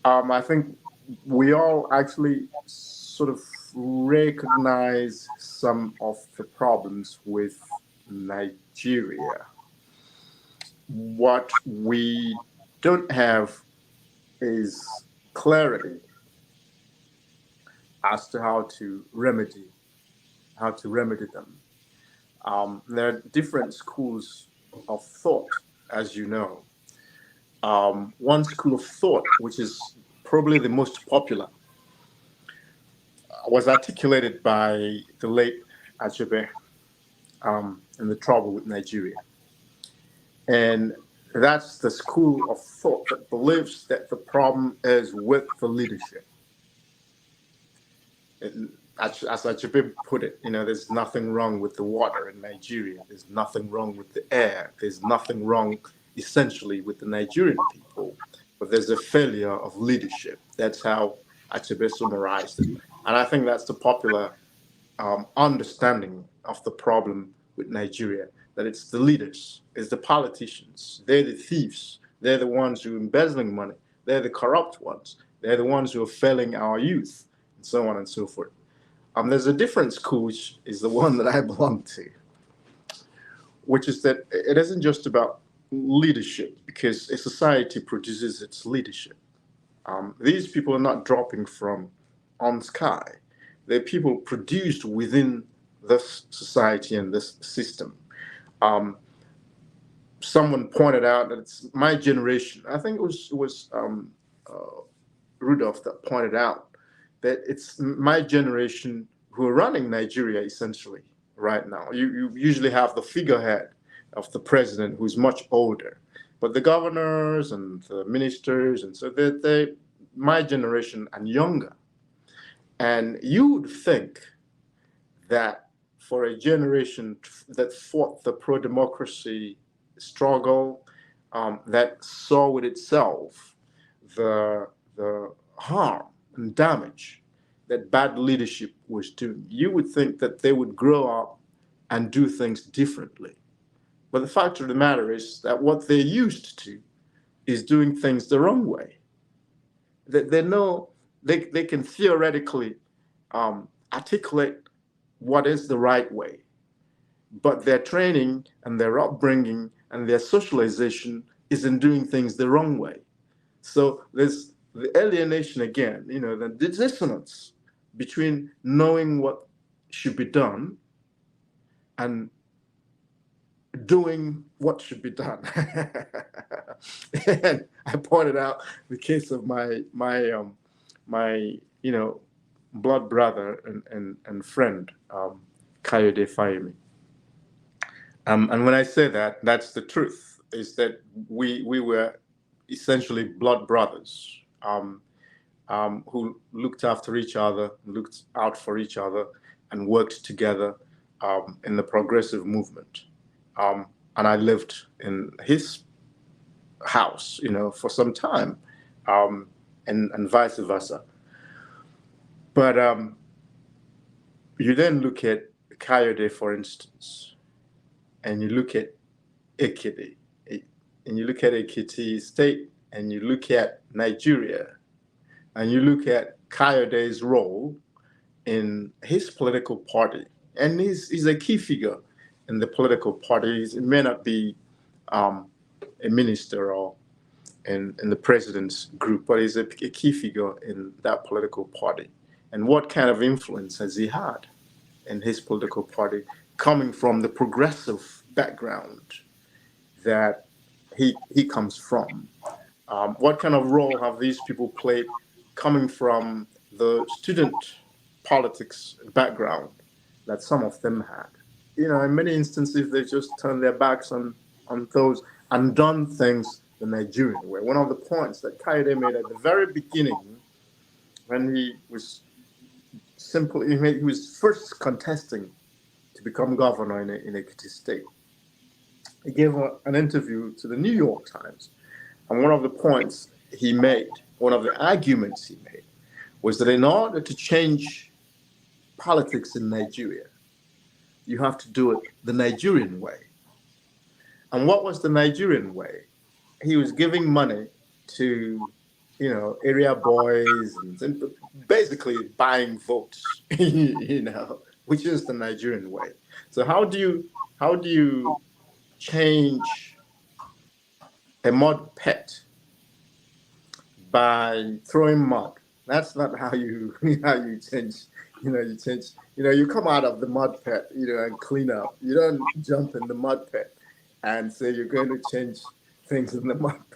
I think we all actually sort of recognize some of the problems with Nigeria. What we don't have is clarity as to how to remedy them. There are different schools of thought, as you know. One school of thought, which is probably the most popular, was articulated by the late Achebe in the trouble with Nigeria. And that's the school of thought that believes that the problem is with the leadership. As Achebe put it, there's nothing wrong with the water in Nigeria. There's nothing wrong with the air. There's nothing wrong, essentially, with the Nigerian people. But there's a failure of leadership. That's how Achebe summarized it. And I think that's the popular understanding of the problem with Nigeria, that it's the leaders, it's the politicians, they're the thieves, they're the ones who are embezzling money, they're the corrupt ones, they're the ones who are failing our youth, and so on and so forth. There's a different school, which is the one that I belong to, which is that it isn't just about leadership, because a society produces its leadership. These people are not dropping from on sky. They're people produced within this society and this system. Um, Someone pointed out that it's my generation. I think it was Rudolf that pointed out that it's my generation who are running Nigeria essentially right now. You usually have the figurehead of the president who's much older, but the governors and the ministers and so they my generation and younger. And you would think that for a generation that fought the pro democracy struggle, that saw with itself the harm and damage that bad leadership was doing, you would think that they would grow up and do things differently. But the fact of the matter is that what they're used to is doing things the wrong way. They know they can theoretically articulate what is the right way, but their training and their upbringing and their socialization is in doing things the wrong way. So there's the alienation again, the dissonance between knowing what should be done and doing what should be done. And I pointed out the case of my blood brother and friend, Kayode Fayemi. And when I say that, that's the truth, is that we were essentially blood brothers, who looked after each other, looked out for each other, and worked together in the progressive movement. And I lived in his house, for some time, and vice versa. But you then look at Kayode, for instance, and you look at Ekiti, and you look at Ekiti State, and you look at Nigeria, and you look at Kayode's role in his political party, and he's a key figure in the political party. It may not be a minister or in the president's group, but he's a key figure in that political party. And what kind of influence has he had in his political party, coming from the progressive background that he comes from? What kind of role have these people played, coming from the student politics background that some of them had? In many instances, they just turned their backs on those and done things the Nigerian way. One of the points that Kaide made at the very beginning, when he was first contesting to become governor in Ekiti State. He gave an interview to the New York Times, and one of the points he made, one of the arguments he made, was that in order to change politics in Nigeria, you have to do it the Nigerian way. And what was the Nigerian way? He was giving money to area boys and basically buying votes, which is the Nigerian way. So how do you change a mud pit by throwing mud? That's not how you how you change. You change. You come out of the mud pit, and clean up. You don't jump in the mud pit and say you're going to change things in the mud